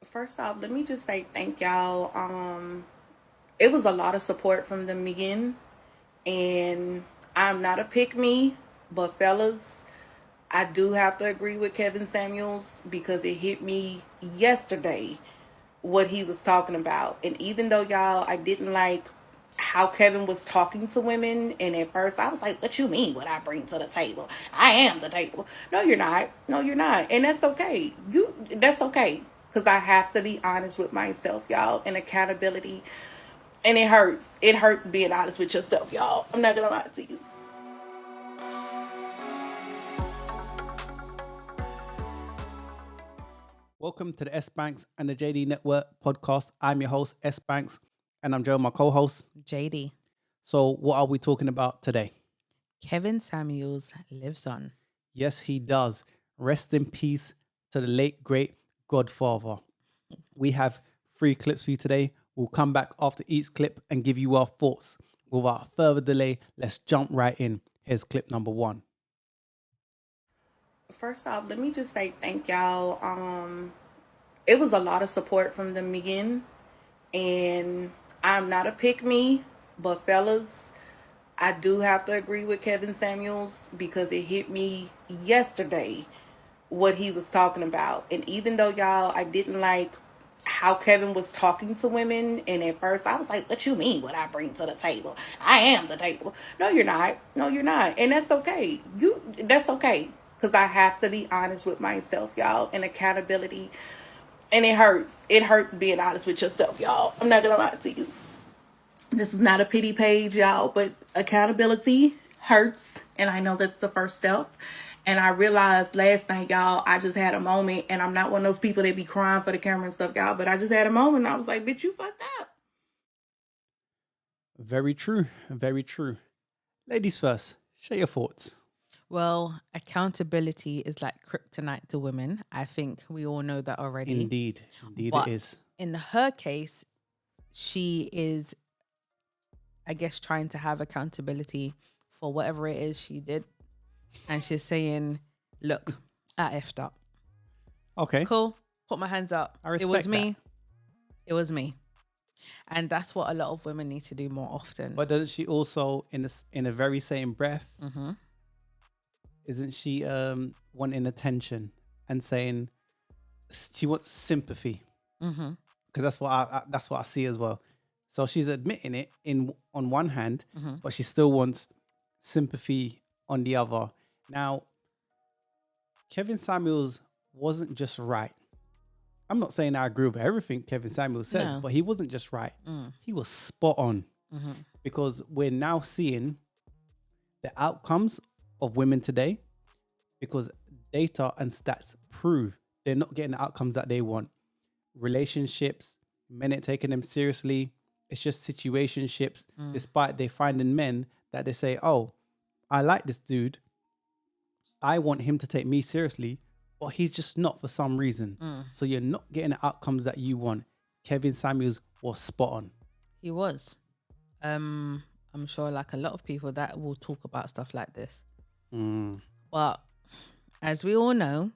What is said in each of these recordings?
First off, let me just say thank y'all. It was a lot of support from the men, and I'm not a pick me, but fellas, I do have to agree with Kevin Samuels because it hit me yesterday what he was talking about. And even though y'all, I didn't like how Kevin was talking to women, and at first I was like, what you mean what I bring to the table? I am the table. No, you're not. No, you're not. And that's okay. That's okay. Because I have to be honest with myself, y'all, and accountability. And it hurts. It hurts being honest with yourself, y'all. I'm not gonna lie to you. Welcome to the S.Banks and the JD Network podcast. I'm your host, S.Banks, and I'm Joe, my co-host. JD. So what are we talking about today? Kevin Samuels lives on. Yes, he does. Rest in peace to the late, great Godfather. We have 3 clips for you today. We'll come back after each clip and give you our thoughts. Without further delay, let's jump right in. Here's clip number 1. First off, let me just say thank y'all. It was a lot of support from the men, and I'm not a pick me, but fellas, I do have to agree with Kevin Samuels because it hit me yesterday what he was talking about. And even though y'all, I didn't like how Kevin was talking to women, and at first I was like, what you mean what I bring to the table? I am the table. No, you're not. No, you're not. And that's okay. That's okay. Because I have to be honest with myself, y'all, and accountability. And it hurts. It hurts being honest with yourself, y'all. I'm not gonna lie to you. This is not a pity page, y'all, but accountability hurts. And I know that's the first step. And I realized last night, y'all, I just had a moment, and I'm not one of those people that be crying for the camera and stuff, y'all, but I just had a moment and I was like, bitch, you fucked up. Very true. Very true. Ladies first, share your thoughts. Well, accountability is like kryptonite to women. I think we all know that already. Indeed. Indeed But it is. in her case, she is, I guess, trying to have accountability for whatever it is she did. And she's saying, look, I effed up. Okay. Cool. Put my hands up. I respect It was me. that. It was me. And that's what a lot of women need to do more often. But doesn't she also, in a very same breath, Mm-hmm. isn't she wanting attention and saying she wants sympathy? Mm-hmm. Because that's what I see as well. So she's admitting it on one hand, Mm-hmm. but she still wants sympathy on the other. Now, Kevin Samuels wasn't just right. I'm not saying I agree with everything Kevin Samuels says, No. but he wasn't just right. Mm. He was spot on. Mm-hmm. Because we're now seeing the outcomes of women today, because data and stats prove they're not getting the outcomes that they want. Relationships, men ain't taking them seriously. It's just situationships, despite they finding men that they say, oh, I like this dude. I want him to take me seriously, but he's just not for some reason. So you're not getting the outcomes that you want. Kevin Samuels was spot on. He was. I'm sure like a lot of people that will talk about stuff like this. But as we all know,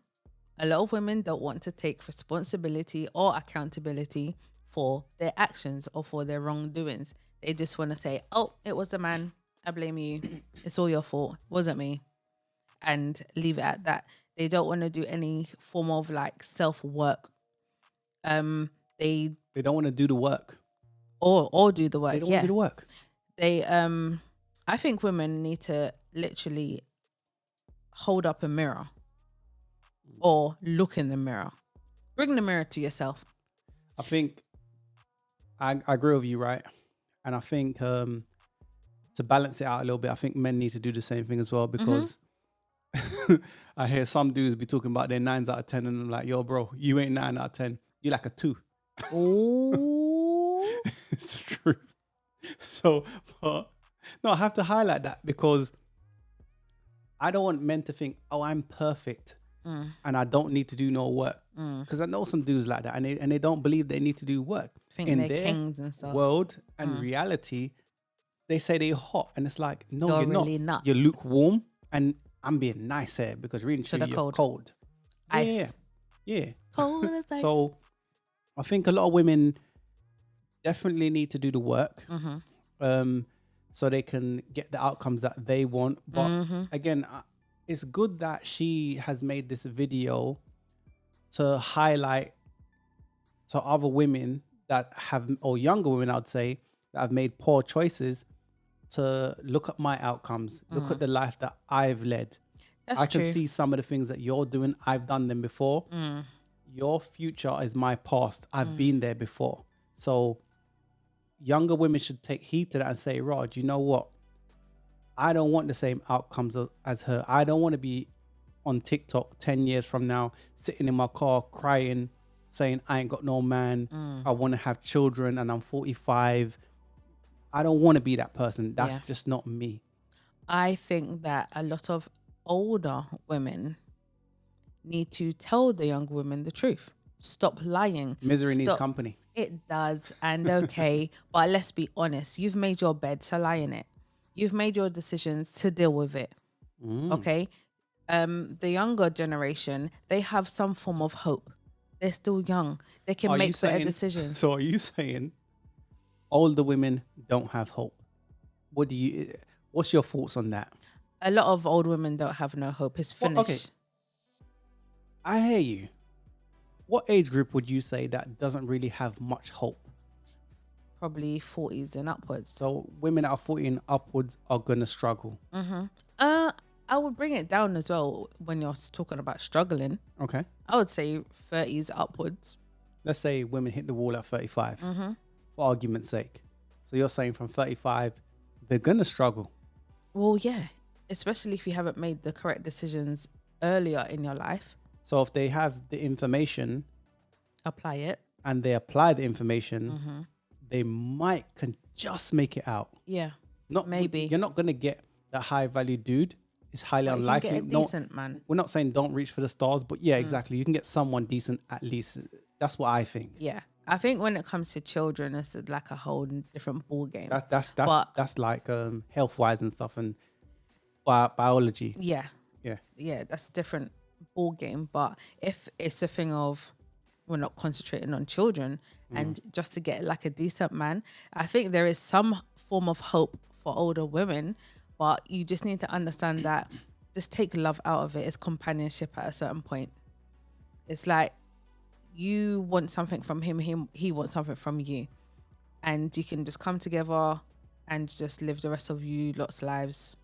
a lot of women don't want to take responsibility or accountability for their actions or for their wrongdoings. They just want to say, oh, it was the man. I blame you. It's all your fault. It wasn't me. And leave it at that. They don't want to do any form of like self-work. They They don't want to do the work. or do the work. They don't want to do the work. They I think women need to literally hold up a mirror or look in the mirror. Bring the mirror to yourself. I think I agree with you, right? And I think to balance it out a little bit, I think men need to do the same thing as well, because I hear some dudes be talking about their 9s out of 10, and I'm like, yo, bro, you ain't 9 out of 10. You like a 2. Oh. It's the truth. So, but no, I have to highlight that because I don't want men to think, oh, I'm perfect and I don't need to do no work. Because I know some dudes like that, and they don't believe they need to do work. Think In they're their kings and stuff. world and reality, they say they're hot, and it's like, no, You're you're really not. not. You're lukewarm, and I'm being nice here because really, To you're the cold. cold. Ice. Yeah. Cold as ice. So I think a lot of women definitely need to do the work, so they can get the outcomes that they want. But again, it's good that she has made this video to highlight to other women that have, or younger women, I'd say, that have made poor choices, to look at my outcomes, look at the life that I've led. That's I can true. see some of the things that you're doing. I've done them before. Your future is my past. I've been there before. So younger women should take heed to that and say, Rod, you know what? I don't want the same outcomes as her. I don't want to be on TikTok 10 years from now, sitting in my car crying, saying, I ain't got no man. I want to have children and I'm 45. I don't want to be that person. That's just not me. I think that a lot of older women need to tell the younger women the truth. Stop lying. Misery needs company. It does. And okay, but let's be honest. You've made your bed, so lie in it. You've made your decisions to deal with it. Okay? The younger generation, they have some form of hope. They're still young. They can make better decisions. So are you saying older women don't have hope? What's your thoughts on that? A lot of old women don't have no hope. It's finished. Well, okay. I hear you. What age group would you say that doesn't really have much hope? Probably 40s and upwards. So women that are 40 and upwards are going to struggle. I would bring it down as well when you're talking about struggling. Okay. I would say 30s upwards. Let's say women hit the wall at 35, for argument's sake. So you're saying from 35, they're going to struggle. Well, yeah. Especially if you haven't made the correct decisions earlier in your life. So if they have the information, apply it, and they apply the information, they can just make it out. Yeah. Maybe. You're not going to get that high value dude. It's highly unlikely. You can get a decent man. We're not saying don't reach for the stars, but yeah, exactly. You can get someone decent at least. That's what I think. Yeah. I think when it comes to children, it's like a whole different ball game. That's like health wise and stuff and biology. Yeah. Yeah. Yeah, that's a different ball game. But if it's a thing of we're not concentrating on children and just to get like a decent man, I think there is some form of hope for older women, but you just need to understand that just take love out of it. It's companionship at a certain point. It's like you want something from him, he wants something from you. And you can just come together and just live the rest of you lot's lives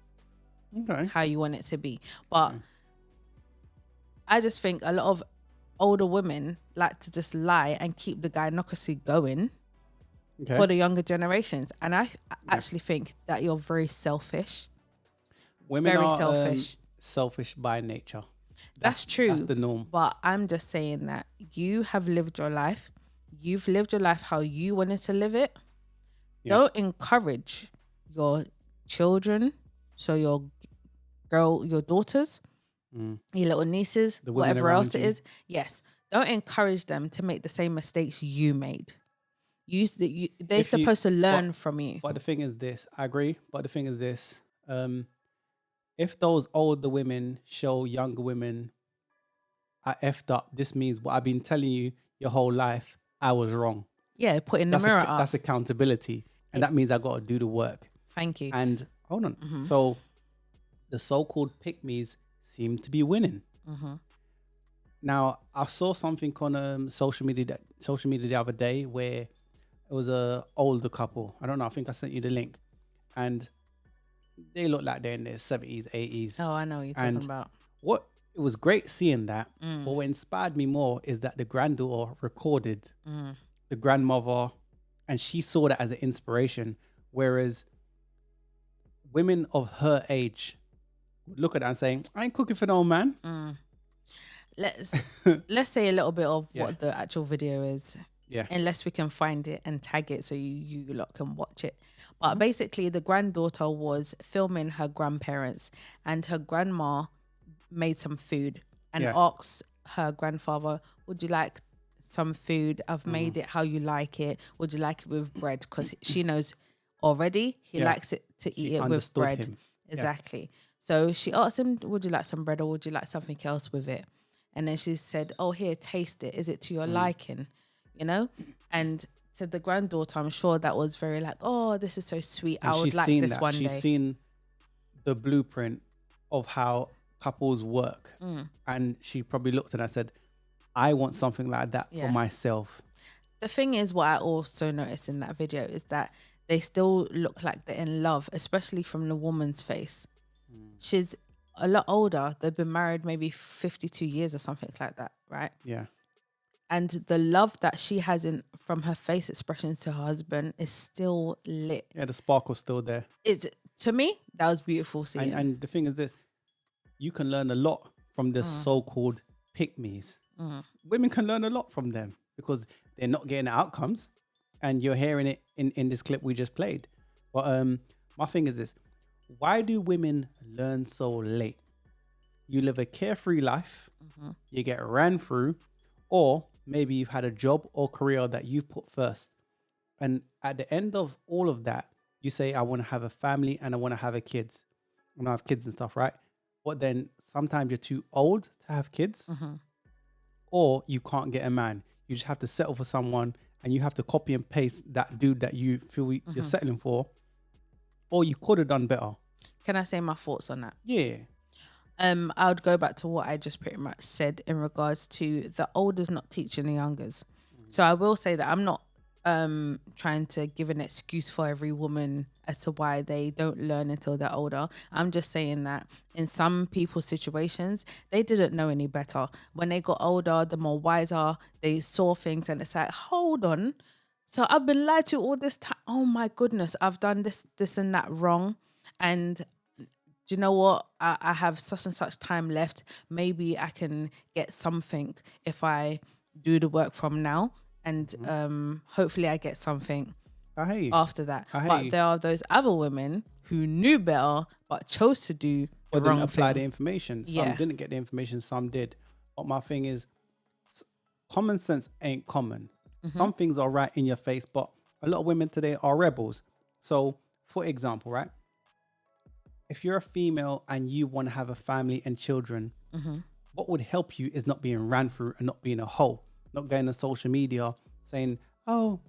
how you want it to be. But I just think a lot of older women like to just lie and keep the gynocracy going for the younger generations. And I actually think that you're very selfish. Women very are selfish. Selfish by nature. That's true. That's the norm. But I'm just saying that you have lived your life. You've lived your life how you wanted to live it. Yeah. Don't encourage your children, so your daughters, your little nieces, whatever else it is. Yes. Don't encourage them to make the same mistakes you made. They're supposed to learn from you. But the thing is this, I agree. But the thing is this, if those older women show younger women, I effed up, this means what I've been telling you your whole life, I was wrong. Yeah, putting the mirror up. That's accountability. And that means I got to do the work. Thank you. And hold on. So the so-called pick-me's seem to be winning. Now, I saw something on social media the other day where it was a older couple. I don't know. I think I sent you the link. And they look like they're in their 70s, 80s. Oh, I know what you're talking about. It was great seeing that. But what inspired me more is that the granddaughter recorded the grandmother, and she saw that as an inspiration. Whereas women of her age would look at that and saying, I ain't cooking for no man. Let's say a little bit of what the actual video is. Yeah. Unless we can find it and tag it so you lot can watch it. But basically the granddaughter was filming her grandparents, and her grandma made some food and asked her grandfather, would you like some food? I've made it how you like it. Would you like it with bread? Because she knows already he likes it to eat it with bread. Him. Exactly. So she asked him, would you like some bread or would you like something else with it? And then she said, oh, here, taste it. Is it to your liking? you know? And to the granddaughter, I'm sure that was very like, oh, this is so sweet. And I would she's like seen this that. one She's day. seen the blueprint of how couples work. And she probably looked and I said, I want something like that for Yeah. myself. The thing is, what I also noticed in that video is that they still look like they're in love, especially from the woman's face. She's a lot older. They've been married maybe 52 years or something like that, right? Yeah. And the love that she has in from her face expressions to her husband is still lit. Yeah, the sparkle's still there. It's, to me, that was beautiful seeing. And the thing is this, you can learn a lot from the so-called pick-me's. Women can learn a lot from them because they're not getting the outcomes. And you're hearing it in this clip we just played. But my thing is this, why do women learn so late? You live a carefree life, you get ran through, or maybe you've had a job or career that you've put first. And at the end of all of that, you say, I want to have a family and I want to have kids. I want to have kids and stuff, right? But then sometimes you're too old to have kids, or you can't get a man. You just have to settle for someone and you have to copy and paste that dude that you feel you're settling for, or you could have done better. Can I say my thoughts on that? Yeah. I would go back to what I just pretty much said in regards to the olders not teaching the youngers. So I will say that I'm not trying to give an excuse for every woman as to why they don't learn until they're older. I'm just saying that in some people's situations, they didn't know any better. When they got older, the more wiser, they saw things and it's like, hold on. So I've been lied to all this time. Oh my goodness, I've done this and that wrong. And do you know what? I have such and such time left. Maybe I can get something if I do the work from now. And hopefully I get something after that. But there are those other women who knew better but chose to do the wrong didn't apply thing. the information. Some didn't get the information, some did. But my thing is, common sense ain't common. Some things are right in your face, but a lot of women today are rebels. So, for example, right? If you're a female and you want to have a family and children, what would help you is not being ran through and not being a hoe. Not going on social media saying, oh,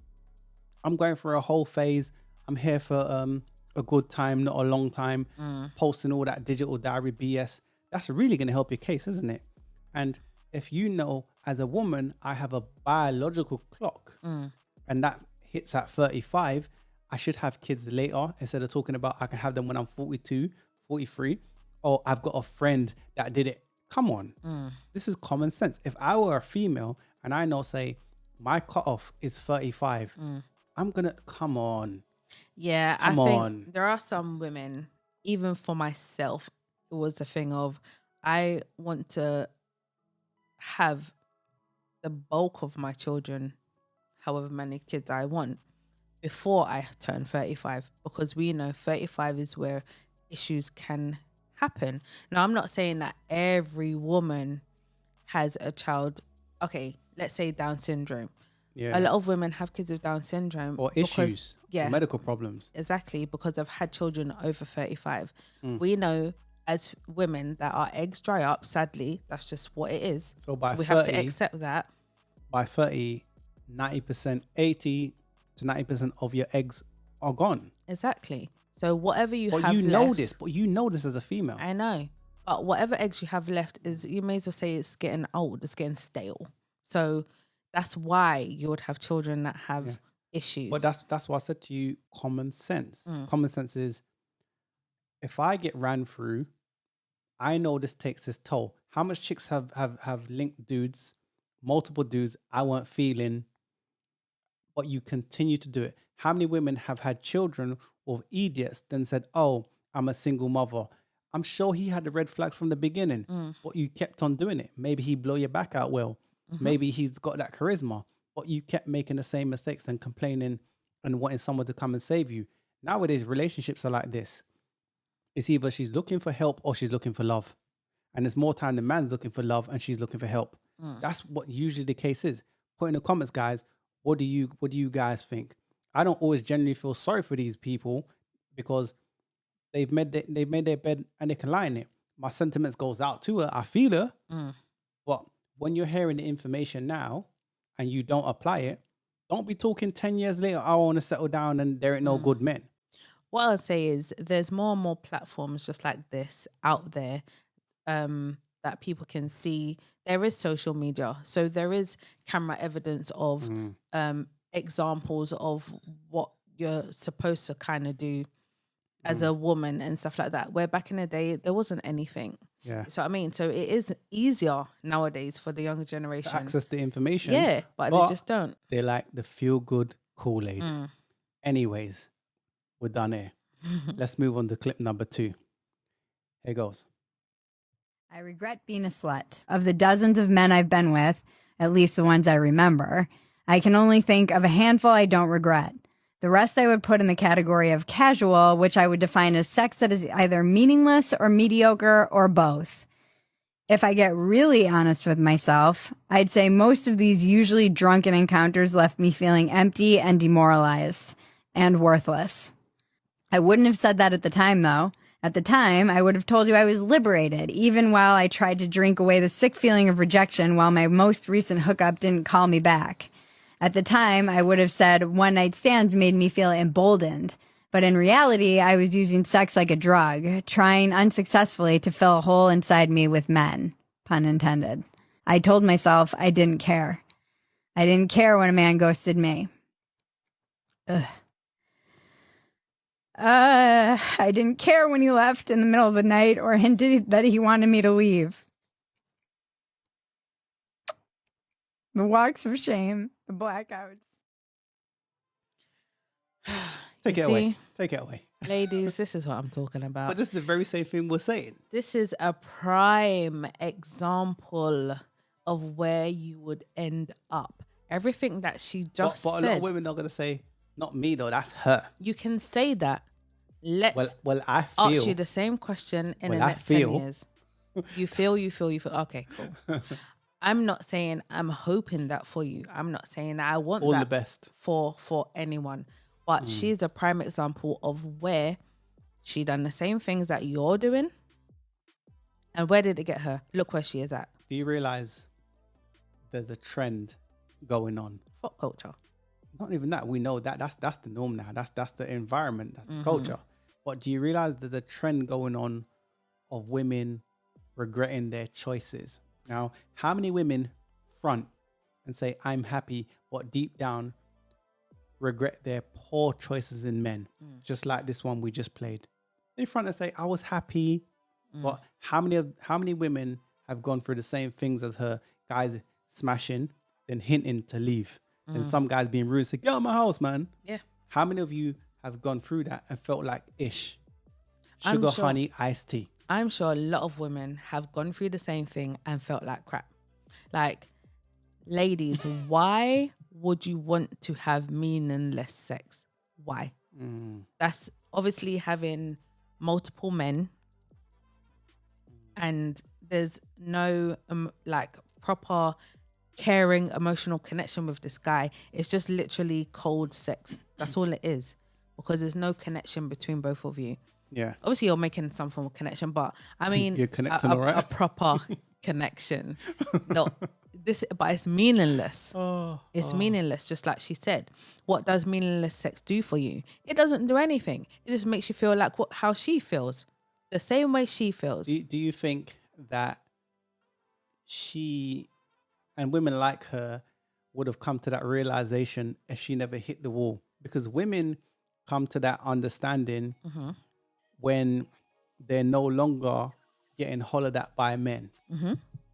I'm going for a whole phase. I'm here for a good time, not a long time. Posting all that digital diary BS. That's really going to help your case, isn't it? And if you know, as a woman, I have a biological clock and that hits at 35, I should have kids later instead of talking about I can have them when I'm 42, 43, or I've got a friend that did it. Come on. This is common sense. If I were a female and I know, say, my cutoff is 35, I'm going to, come on. Yeah, I think there are some women, even for myself, it was a thing of, I want to have the bulk of my children, however many kids I want, before I turn 35, because we know 35 is where issues can happen. Now, I'm not saying that every woman has a child. Okay, let's say Down syndrome. Yeah. A lot of women have kids with Down syndrome. Or issues, or medical problems. Exactly, because they've had children over 35. We know as women that our eggs dry up, sadly. That's just what it is. So by we 30, have to accept that. By 30, 90%, 80 to 90% of your eggs are gone. Exactly. So whatever you have left. But you know this as a female. I know. But whatever eggs you have left is, you may as well say it's getting old, it's getting stale. So that's why you would have children that have issues. But that's why I said to you, common sense. Common sense is, if I get ran through, I know this takes its toll. How much chicks have linked dudes, multiple dudes I weren't feeling, but you continue to do it? How many women have had children with idiots, then said, oh, I'm a single mother? I'm sure he had the red flags from the beginning, but you kept on doing it. Maybe he blow your back out well. Maybe he's got that charisma, but you kept making the same mistakes and complaining and wanting someone to come and save you. Nowadays, relationships are like this. It's either she's looking for help or she's looking for love. And there's more time the man's looking for love and she's looking for help. That's what usually the case is. Put in the comments, guys, what do you guys think? I don't always genuinely feel sorry for these people because they've made their bed and they can lie in it. My sentiments goes out to her. I feel her. But when you're hearing the information now, and you don't apply it, don't be talking 10 years later, I want to settle down and there ain't no good men. What I'll say is there's more and more platforms just like this out there that people can see. There is social media. So there is camera evidence of examples of what you're supposed to kind of do as a woman and stuff like that. Where back in the day, there wasn't anything. Yeah. So I mean, so it is easier nowadays for the younger generation. To access the information. Yeah, but they just don't. They like the feel-good Kool-Aid. Anyways, we're done here. Let's move on to clip number 2. Here goes. I regret being a slut. Of the dozens of men I've been with, at least the ones I remember, I can only think of a handful I don't regret. The rest I would put in the category of casual, which I would define as sex that is either meaningless or mediocre or both. If I get really honest with myself, I'd say most of these usually drunken encounters left me feeling empty and demoralized and worthless. I wouldn't have said that at the time, though. At the time, I would have told you I was liberated, even while I tried to drink away the sick feeling of rejection while my most recent hookup didn't call me back. At the time, I would have said one-night stands made me feel emboldened. But in reality, I was using sex like a drug, trying unsuccessfully to fill a hole inside me with men. Pun intended. I told myself I didn't care. I didn't care when a man ghosted me. I didn't care when he left in the middle of the night or hinted that he wanted me to leave. The walks of shame, the blackouts. Take it away. Take it away. Ladies, this is what I'm talking about. But this is the very same thing we're saying. This is a prime example of where you would end up. Everything that she just but said. a lot of women are going to say, not me though, that's her. You can say that. Let's well, I feel, ask you the same question in the next 10 years. You feel. Okay, cool. I'm not saying I'm hoping that for you. I'm not saying that I want all that the best for anyone. But she's a prime example of where she done the same things that you're doing. And where did it get her? Look where she is at. Do you realize there's a trend going on? Fuck culture. Not even that. We know that that's the norm now. That's the environment. That's the culture. But do you realize there's a trend going on of women regretting their choices? Now, how many women front and say, I'm happy, but deep down regret their poor choices in men? Just like this one we just played. They front and say, I was happy. But how many women have gone through the same things as her? Guys smashing, then hinting to leave. And some guys being rude, say, get out of my house, man. Yeah. How many of you have gone through that and felt like ish? Sugar, honey, iced tea. I'm sure a lot of women have gone through the same thing and felt like crap. Like, ladies, why would you want to have meaningless sex? Why? That's obviously having multiple men and there's no like proper caring emotional connection with this guy. It's just literally cold sex. That's all it is, because there's no connection between both of you. Yeah. Obviously you're making some form of connection, but I mean You're connecting, all right? a proper connection. No, but it's meaningless. It's meaningless, just like she said. What does meaningless sex do for you? It doesn't do anything. It just makes you feel like how she feels. The same way she feels. Do you think that she and women like her would have come to that realization if she never hit the wall? Because women come to that understanding when they're no longer getting hollered at by men.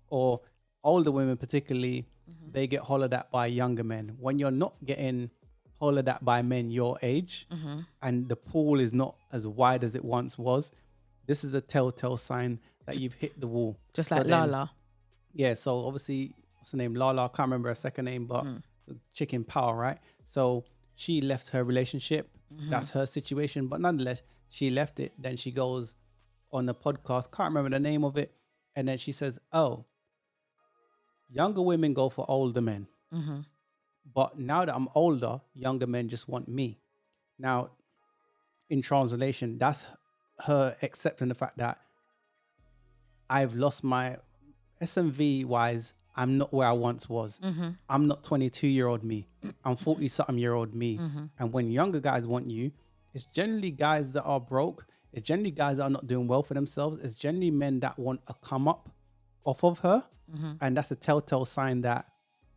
Or older women particularly, they get hollered at by younger men. When you're not getting hollered at by men your age and the pool is not as wide as it once was, this is a telltale sign that you've hit the wall. Just like Lala. Yeah, so obviously, what's her name? Lala, I can't remember her second name, but Chicken Power, right? So she left her relationship. That's her situation. But nonetheless, she left it. Then she goes on the podcast, can't remember the name of it. And then she says, oh, younger women go for older men. But now that I'm older, younger men just want me. Now, in translation, that's her accepting the fact that I've lost my SMV wise, I'm not where I once was. I'm not 22-year-old me. I'm 40-something-year-old me. And when younger guys want you, it's generally guys that are broke. It's generally guys that are not doing well for themselves. It's generally men that want a come up off of her. And that's a telltale sign that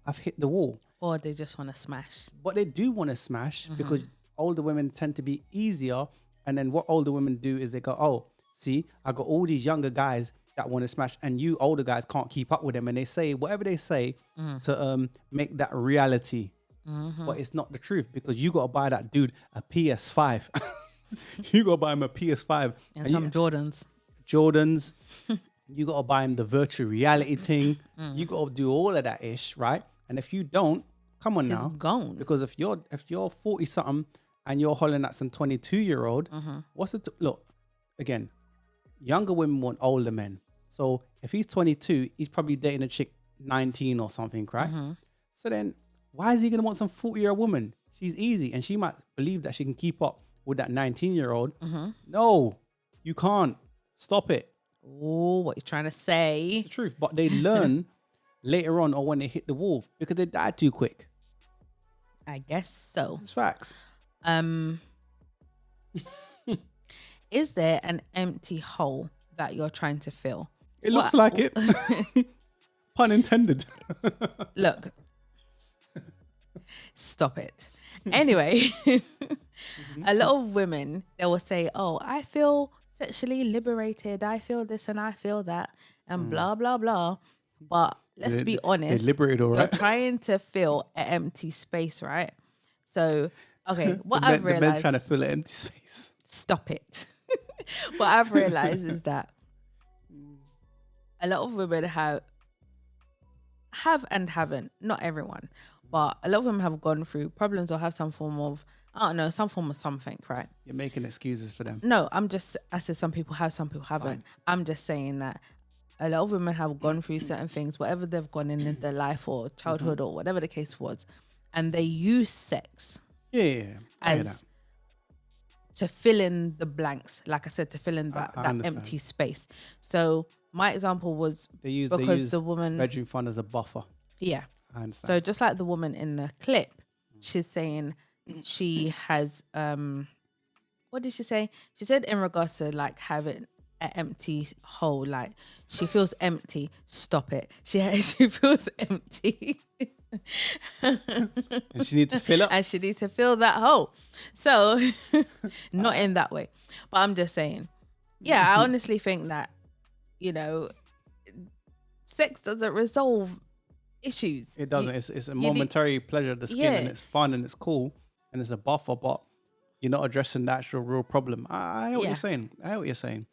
I've hit the wall. Or they just want to smash. But they do want to smash because older women tend to be easier. And then what older women do is they go, oh, see, I got all these younger guys that want to smash, and you older guys can't keep up with them. And they say whatever they say to make that reality. But it's not the truth, because you got to buy that dude a PS5. You got to buy him a PS5. And some Jordans. You got to buy him the virtual reality thing. You got to do all of that ish, right? And if you don't, come on now. It's gone. Because if you're 40-something and you're hollering at some 22-year-old, what's it? Look, again, younger women want older men. So if he's 22, he's probably dating a chick 19 or something, right? So then why is he going to want some 40-year-old woman? She's easy, and she might believe that she can keep up with that 19-year-old. No, you can't. Stop it. Oh, what you're trying to say? The truth. But they learn later on, or when they hit the wall, because they die too quick. I guess so. It's facts. Is there an empty hole that you're trying to fill? It looks like it. Pun intended. Look. Stop it. Anyway, a lot of women, they will say, oh, I feel sexually liberated. I feel this and I feel that and blah, blah, blah. But let's be honest. They're liberated, all right. You're trying to fill an empty space, right? So, okay, what I've realized. The men trying to fill an empty space. Stop it. What I've realized is that a lot of women have and haven't, not everyone, but a lot of women have gone through problems or have some form of, I don't know, some form of something, right? You're making excuses for them. No, I said some people have, some people haven't. Fine. I'm just saying that a lot of women have gone through certain things, whatever they've gone in their life or childhood or whatever the case was, and they use sex as to fill in the blanks, like I said, to fill in that empty space. So my example was they use the woman bedroom fun as a buffer. Yeah. I understand. So just like the woman in the clip, she's saying she has what did she say? She said in regards to like having an empty hole, like she feels empty. Stop it. She feels empty. And she needs to fill up. And she needs to fill that hole. So not in that way. But I'm just saying, yeah, I honestly think that, you know, sex doesn't resolve issues. It doesn't. It's a momentary pleasure of the skin, and it's fun and it's cool and it's a buffer, but you're not addressing the actual real problem. I hear what you're saying. I hear what you're saying.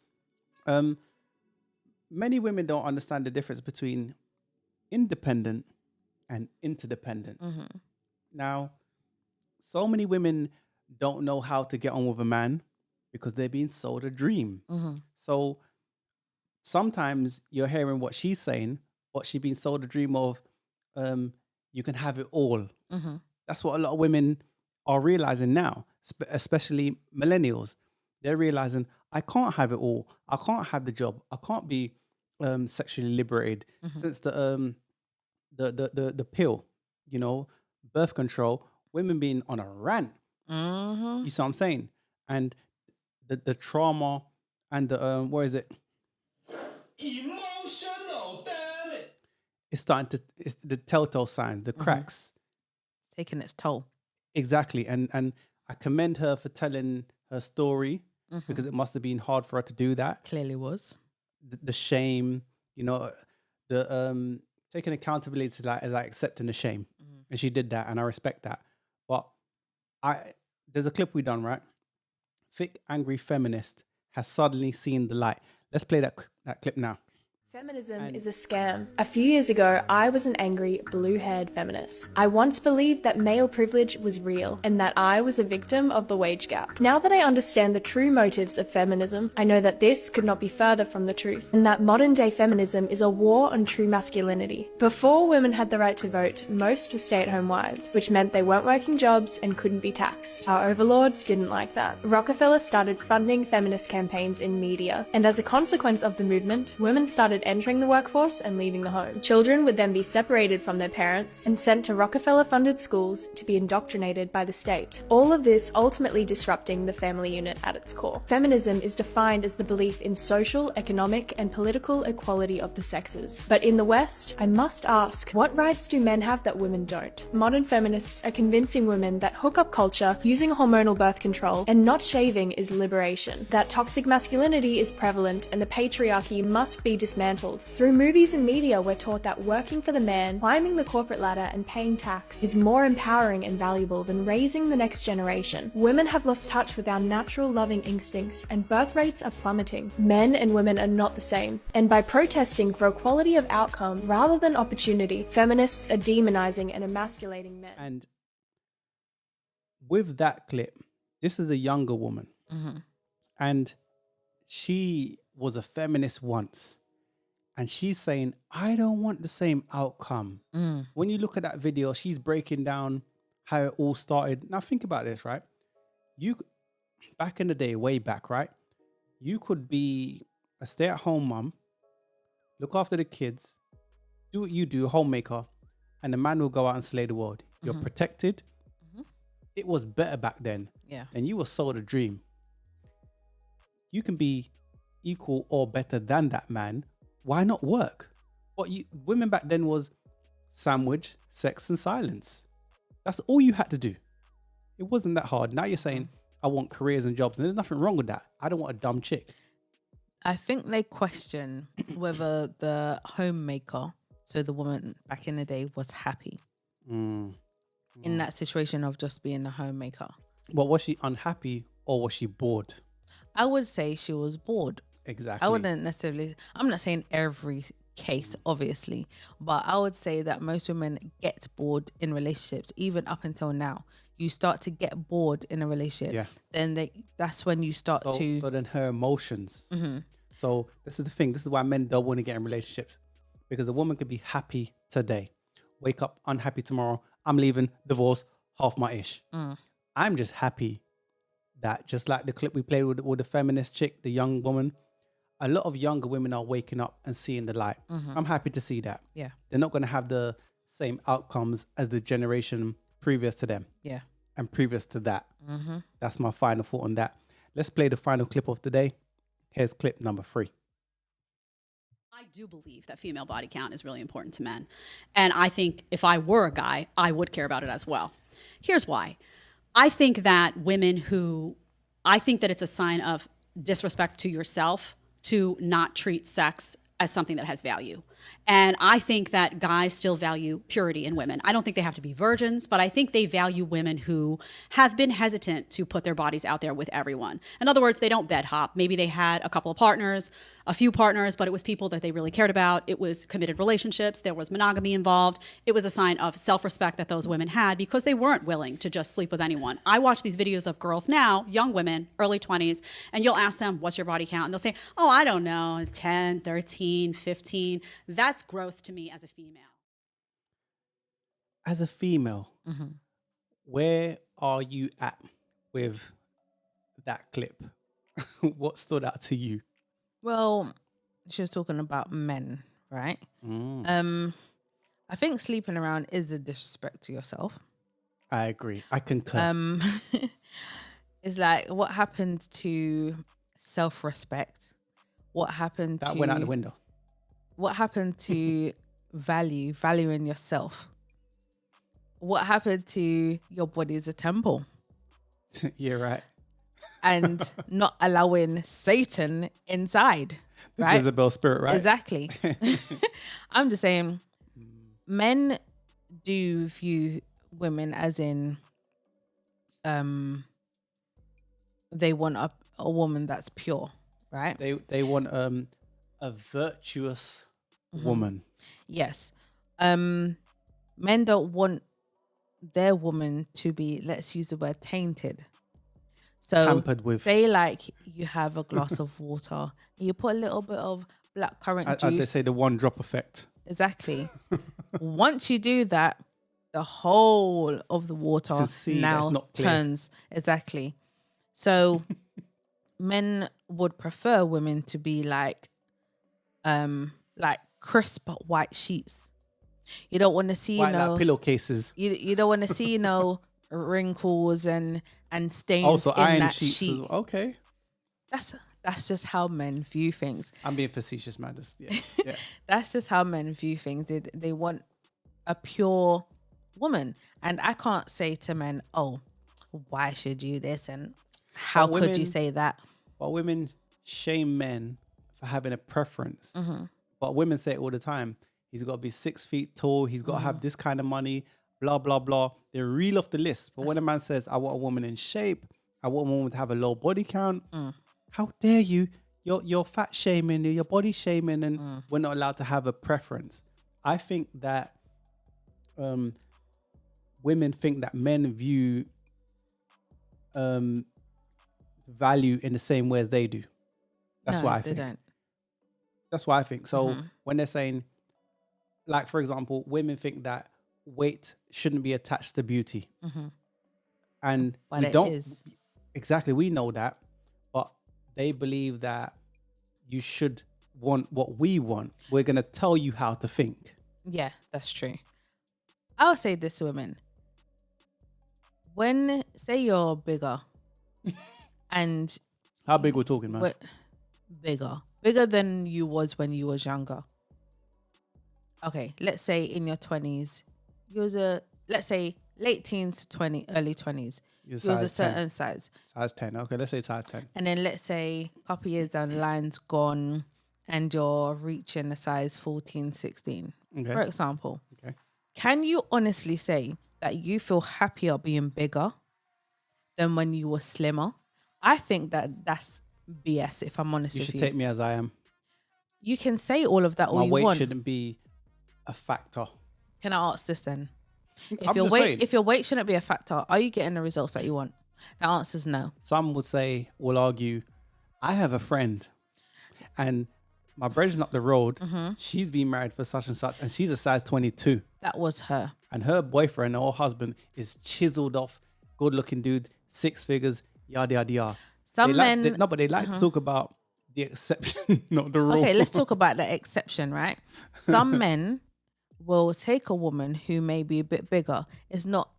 Many women don't understand the difference between independent and interdependent. Now, so many women don't know how to get on with a man because they're being sold a dream. So sometimes you're hearing what she's saying, but she's been sold a dream of you can have it all. That's what a lot of women are realizing now, especially millennials. They're realizing, I can't have it all. I can't have the job. I can't be sexually liberated. Since the pill, you know, birth control, women being on a rant. You see what I'm saying? And the trauma and the what is it? Emotional, damn it. It's the telltale signs, the cracks. Taking its toll. Exactly. And I commend her for telling her story because it must have been hard for her to do that. Clearly was. The shame, you know, the taking accountability is like accepting the shame. And she did that, and I respect that. But there's a clip we done, right? Thick, angry feminist has suddenly seen the light. Let's play that clip now. Feminism is a scam. A few years ago, I was an angry, blue-haired feminist. I once believed that male privilege was real and that I was a victim of the wage gap. Now that I understand the true motives of feminism, I know that this could not be further from the truth, and that modern-day feminism is a war on true masculinity. Before women had the right to vote, most were stay-at-home wives, which meant they weren't working jobs and couldn't be taxed. Our overlords didn't like that. Rockefeller started funding feminist campaigns in media, and as a consequence of the movement, women started entering the workforce and leaving the home. Children would then be separated from their parents and sent to Rockefeller-funded schools to be indoctrinated by the state. All of this ultimately disrupting the family unit at its core. Feminism is defined as the belief in social, economic, and political equality of the sexes. But in the West, I must ask, what rights do men have that women don't? Modern feminists are convincing women that hookup culture, using hormonal birth control, and not shaving is liberation. That toxic masculinity is prevalent and the patriarchy must be dismantled. Through movies and media, we're taught that working for the man, climbing the corporate ladder, and paying tax is more empowering and valuable than raising the next generation. Women have lost touch with our natural loving instincts, and birth rates are plummeting. Men and women are not the same. And by protesting for equality of outcome rather than opportunity, feminists are demonizing and emasculating men. And with that clip, this is a younger woman. And she was a feminist once. And she's saying, I don't want the same outcome. When you look at that video, she's breaking down how it all started. Now think about this, right? Back in the day, way back, right? You could be a stay-at-home mom, look after the kids, do what you do, homemaker, and the man will go out and slay the world. You're protected. It was better back then. Yeah. And you were sold a dream. You can be equal or better than that man. Why not work? Women back then was sandwich, sex, and silence. That's all you had to do. It wasn't that hard. Now you're saying, I want careers and jobs, and there's nothing wrong with that. I don't want a dumb chick. I think they question whether the homemaker, so the woman back in the day, was happy in that situation of just being the homemaker. But was she unhappy or was she bored? I would say she was bored. Exactly. I wouldn't necessarily, I'm not saying every case, obviously, but I would say that most women get bored in relationships, even up until now. You start to get bored in a relationship, then that's when you start to... So then her emotions. So this is the thing. This is why men don't want to get in relationships. Because a woman could be happy today, wake up unhappy tomorrow. I'm leaving, divorce, half my ish. I'm just happy that, just like the clip we played with the feminist chick, the young woman, a lot of younger women are waking up and seeing the light. I'm happy to see that. Yeah. They're not going to have the same outcomes as the generation previous to them. Yeah. And previous to that. That's my final thought on that. Let's play the final clip of the day. Here's clip number 3. I do believe that female body count is really important to men. And I think if I were a guy, I would care about it as well. Here's why. I think that I think that it's a sign of disrespect to yourself to not treat sex as something that has value. And I think that guys still value purity in women. I don't think they have to be virgins, but I think they value women who have been hesitant to put their bodies out there with everyone. In other words, they don't bed hop. Maybe they had a couple of partners, a few partners, but it was people that they really cared about. It was committed relationships. There was monogamy involved. It was a sign of self-respect that those women had because they weren't willing to just sleep with anyone. I watch these videos of girls now, young women, early 20s, and you'll ask them, what's your body count? And they'll say, oh, I don't know, 10, 13, 15. That's growth to me as a female. As a female, where are you at with that clip? What stood out to you? Well, she was talking about men, right? I think sleeping around is a disrespect to yourself. I agree. I concur. It's like, what happened to self-respect? What happened that to... went out the window. What happened to valuing yourself? What happened to your body as a temple? You're right. And not allowing Satan inside, The right? Jezebel spirit, right? Exactly. I'm just saying, men do view women as in, they want a woman that's pure, right? They want a virtuous woman. Yes. Men don't want their woman to be, let's use the word, tainted. So Tampered with. say like you have a glass of water, and you put a little bit of blackcurrant juice. As they say, the one drop effect. Exactly. Once you do that, the whole of the water now not clear. turns. Exactly. So men would prefer women to be like like crisp white sheets. You don't want to see, White like pillowcases. you don't want to see, wrinkles and stains Also in iron that sheets sheet. as well. Okay. That's just how men view things. I'm being facetious, man. Yeah. That's just how men view things. They want a pure woman. And I can't say to men, oh, why should you this? And how could you say that? But women shame men for having a preference. Mm-hmm. But women say it all the time. He's got to be 6 feet tall. He's got to have this kind of money, blah, blah, blah. They're real off the list. But when a man says, I want a woman in shape, I want a woman to have a low body count, how dare you? You're fat shaming, you're body shaming, and we're not allowed to have a preference. I think that women think that men view value in the same way as they do. That's what I think. Don't. That's what I think. So when they're saying, like, for example, women think that weight shouldn't be attached to beauty. And but we it don't is. Exactly, we know that, but they believe that you should want what we want. We're going to tell you how to think. Yeah, that's true. I'll say this to women. When, say you're bigger and... How big we're talking, man? Bigger than you was when you was younger. Okay, let's say in your 20s, you was let's say late teens to early 20s. You was a certain size. Size 10. Okay, let's say size 10. And then let's say a couple years down the line's gone and you're reaching a size 14, 16, for example. Okay. Can you honestly say that you feel happier being bigger than when you were slimmer? I think that that's BS, if I'm honest with you. You should take me as I am. You can say all of that all you want. My weight shouldn't be a factor. Can I ask this then? Saying. If your weight shouldn't be a factor, are you getting the results that you want? The answer is no. Some will argue, I have a friend and my brother's up the road. She's been married for such and such and she's a size 22. That was her. And her boyfriend or husband is chiseled off, good looking dude, 6 figures, yada, yada, yada. Some men... but they like to talk about the exception, not the rule. Okay, let's talk about the exception, right? Some men will take a woman who may be a bit bigger. It's not,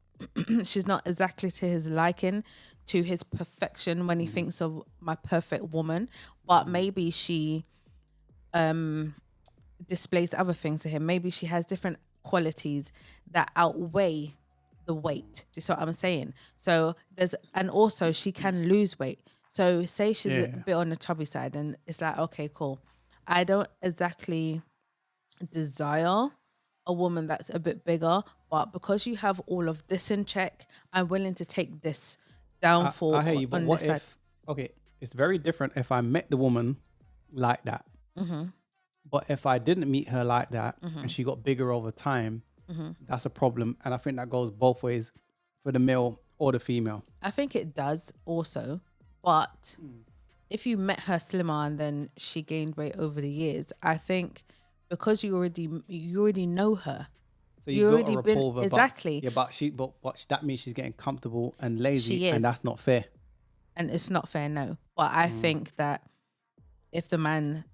she's not exactly to his liking, to his perfection when he thinks of my perfect woman, but maybe she displays other things to him. Maybe she has different qualities that outweigh the weight. Do you see what I'm saying? So and also she can lose weight. So say she's a bit on the chubby side and it's like, okay, cool. I don't exactly desire a woman that's a bit bigger, but because you have all of this in check, I'm willing to take this downfall. I hear you, but what if, side. Okay, it's very different if I met the woman like that. But if I didn't meet her like that and she got bigger over time, that's a problem. And I think that goes both ways for the male or the female. I think it does also, but if you met her slimmer and then she gained weight over the years, I think because you already know her. So you built a rapport with her, exactly. But that means she's getting comfortable and lazy, She is. and that's not fair. And it's not fair, no. But I think that if the man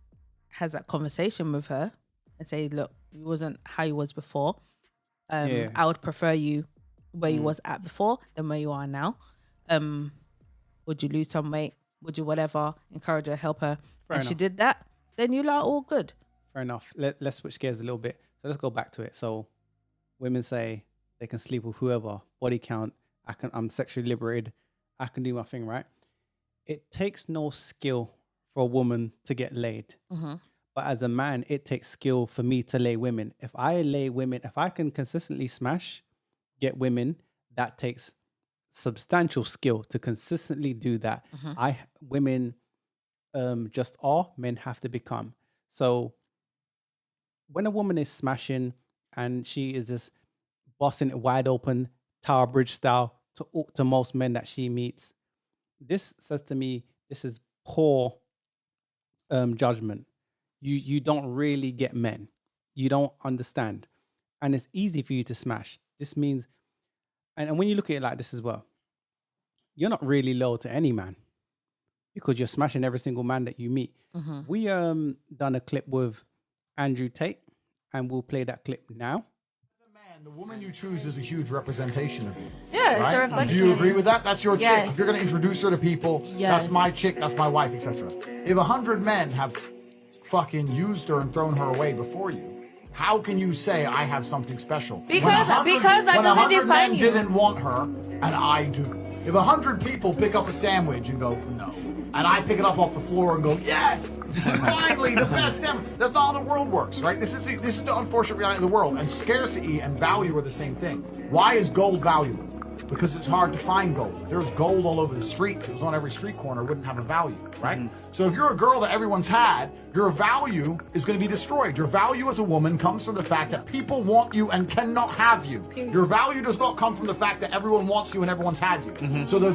has that conversation with her and say, look, you wasn't how you was before. I would prefer you where you was at before than where you are now. Would you lose some weight? Would you whatever? Encourage her, help her. Fair enough. She did that, then you're like, all good. Fair enough. Let's switch gears a little bit. So let's go back to it. So women say they can sleep with whoever, body count. I'm sexually liberated. I can do my thing, right? It takes no skill for a woman to get laid. But as a man, it takes skill for me to lay women. If I can consistently smash, get women, that takes substantial skill to consistently do that. Women just are, men have to become. So when a woman is smashing and she is just busting it wide open, Tower Bridge style to most men that she meets, this says to me, this is poor judgment. You don't really get men. You don't understand. And it's easy for you to smash. This means, and when you look at it like this as well, you're not really loyal to any man because you're smashing every single man that you meet. We done a clip with Andrew Tate, and we'll play that clip now. Man, the woman you choose is a huge representation of you. Yeah, it's right? a reflection. Do you agree with that? That's your Yes. chick. If you're going to introduce her to people, Yes. that's my chick, that's my wife, etc. If 100 men have fucking used her and thrown her away before you, how can you say I have something special? Because when that when doesn't 100 define men you. didn't want her, and I do. If 100 people pick up a sandwich and go, no, and I pick it up off the floor and go, yes, finally, the best sandwich. That's not how the world works, right? This is the unfortunate reality of the world. And scarcity and value are the same thing. Why is gold valuable? Because it's hard to find gold. If there was gold all over the street, if it was on every street corner, it wouldn't have a value, right? So if you're a girl that everyone's had, your value is going to be destroyed. Your value as a woman comes from the fact that people want you and cannot have you. Your value does not come from the fact that everyone wants you and everyone's had you. So the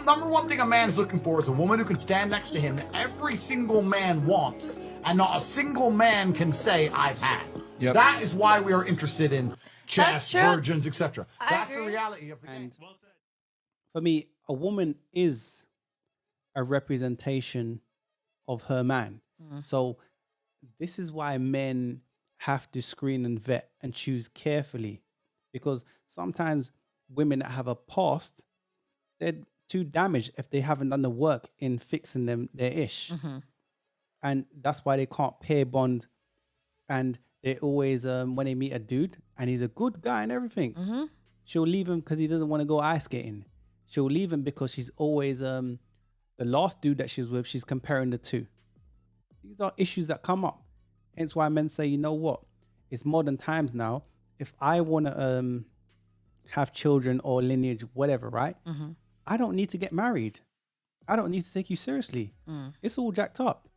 number one thing a man's looking for is a woman who can stand next to him that every single man wants, and not a single man can say, I've had. Yep. That is why we are interested in That's chess, true. virgins, etc. I That's the agree. reality of the game. And for me, a woman is a representation of her man. So this is why men have to screen and vet and choose carefully, because sometimes women that have a past, they're too damaged if they haven't done the work in fixing their ish. And that's why they can't pair bond. And they always, when they meet a dude and he's a good guy and everything, she'll leave him because he doesn't want to go ice skating. She'll leave him because she's always, the last dude that she was with, she's comparing the two. These are issues that come up. Hence why men say, you know what? It's modern times now. If I want to have children or lineage, whatever, right? I don't need to get married. I don't need to take you seriously. It's all jacked up.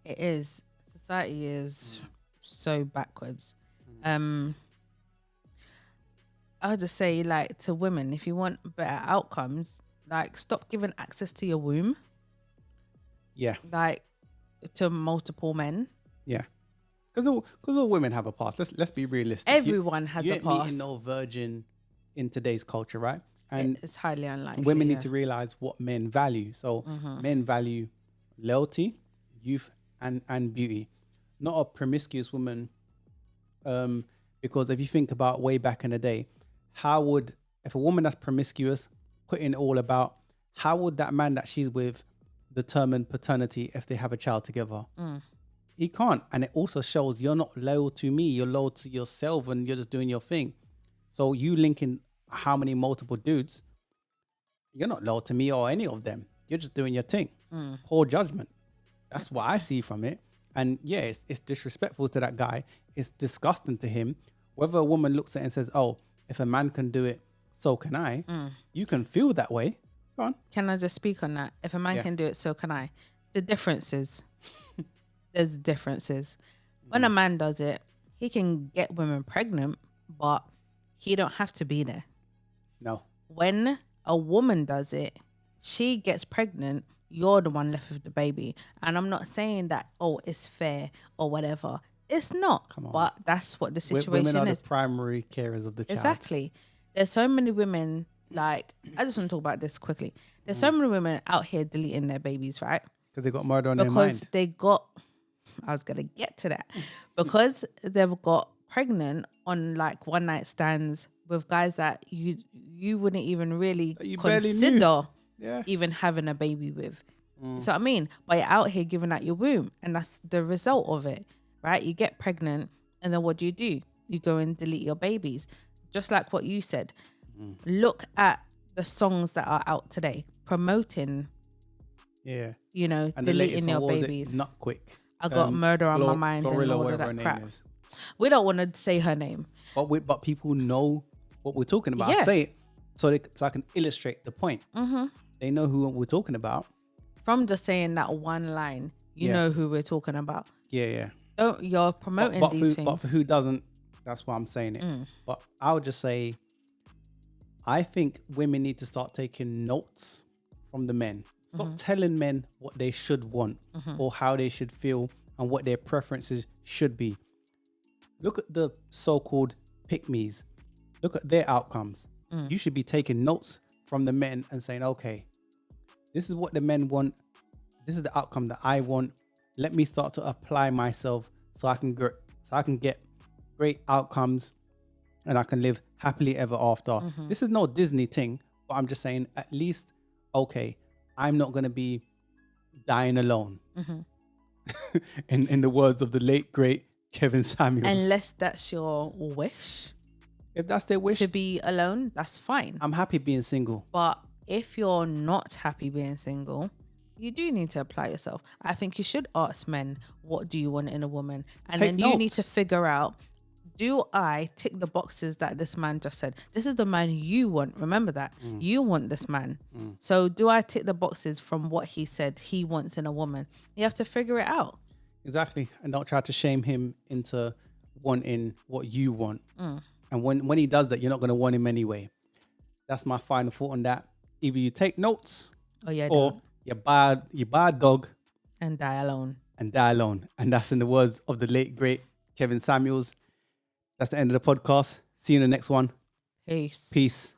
It is. Society is so backwards. I would just say, like, to women, if you want better outcomes, like, stop giving access to your womb, Yeah, like, to multiple men. yeah. Because all women have a past. Let's be realistic. Everyone has you a ain't past. meeting no virgin in today's culture, right? And It's highly unlikely. women yeah. need to realize what men value. So men value loyalty, youth, and beauty. Not a promiscuous woman. Because if you think about way back in the day, if a woman that's promiscuous, putting it all about, how would that man that she's with determine paternity if they have a child together? He can't. And it also shows you're not loyal to me, you're loyal to yourself, and you're just doing your thing. So you linking how many multiple dudes, you're not loyal to me or any of them. You're just doing your thing. Poor judgment. That's what I see from it. And yeah, it's disrespectful to that guy. It's disgusting to him. Whether a woman looks at it and says, oh, if a man can do it, so can I. You can feel that way. Go on. Can I just speak on that? If a man Yeah. can do it, so can I. The differences. There's differences. When a man does it, he can get women pregnant, but he don't have to be there. No. When a woman does it, she gets pregnant, you're the one left with the baby. And I'm not saying that, oh, it's fair or whatever. It's not. Come on. But that's what the Women situation are is. the primary carers of the child. Exactly. There's so many women, like, I just want to talk about this quickly. There's so many women out here deleting their babies, right? Because they got murder on their Because mind. they got, I was going to get to that, because they've got pregnant on like one night stands with guys that you wouldn't even really That you barely knew. consider Yeah. even having a baby with. So I mean, but you're out here giving out your womb, and that's the result of it, right? You get pregnant, and then what do? You go and delete your babies, just like what you said. Look at the songs that are out today promoting, Yeah. you know, And the latest deleting one, your what was it? babies. Not quick. I got murder on my mind Glorilla, and all of whatever her that name crap. is. We don't want to say her name. But people know what we're talking about. Yeah. I say it so I can illustrate the point. They know who we're talking about. From just saying that one line, you Yeah. know who we're talking about. Yeah. You're promoting But these for, things. but for who doesn't, that's why I'm saying it. But I would just say, I think women need to start taking notes from the men. Stop telling men what they should want or how they should feel and what their preferences should be. Look at the so-called pick-me's. Look at their outcomes. You should be taking notes from the men and saying, okay, this is what the men want. This is the outcome that I want. Let me start to apply myself so I can so I can get great outcomes and I can live happily ever after. This is no Disney thing, but I'm just saying, at least, okay, I'm not going to be dying alone. In the words of the late, great Kevin Samuels. Unless that's your wish If that's their wish, to be alone, that's fine. I'm happy being single. But if you're not happy being single, you do need to apply yourself. I think you should ask men, what do you want in a woman? And Take then you need to notes. figure out, do I tick the boxes that this man just said? This is the man you want. Remember that. You want this man. So do I tick the boxes from what he said he wants in a woman? You have to figure it out. Exactly. And don't try to shame him into wanting what you want. And when he does that, you're not going to want him anyway. That's my final thought on that. Either you take notes Oh yeah, or don't. you buy a dog And die alone. and die alone. And that's in the words of the late, great Kevin Samuels. That's the end of the podcast. See you in the next one. Peace. Peace.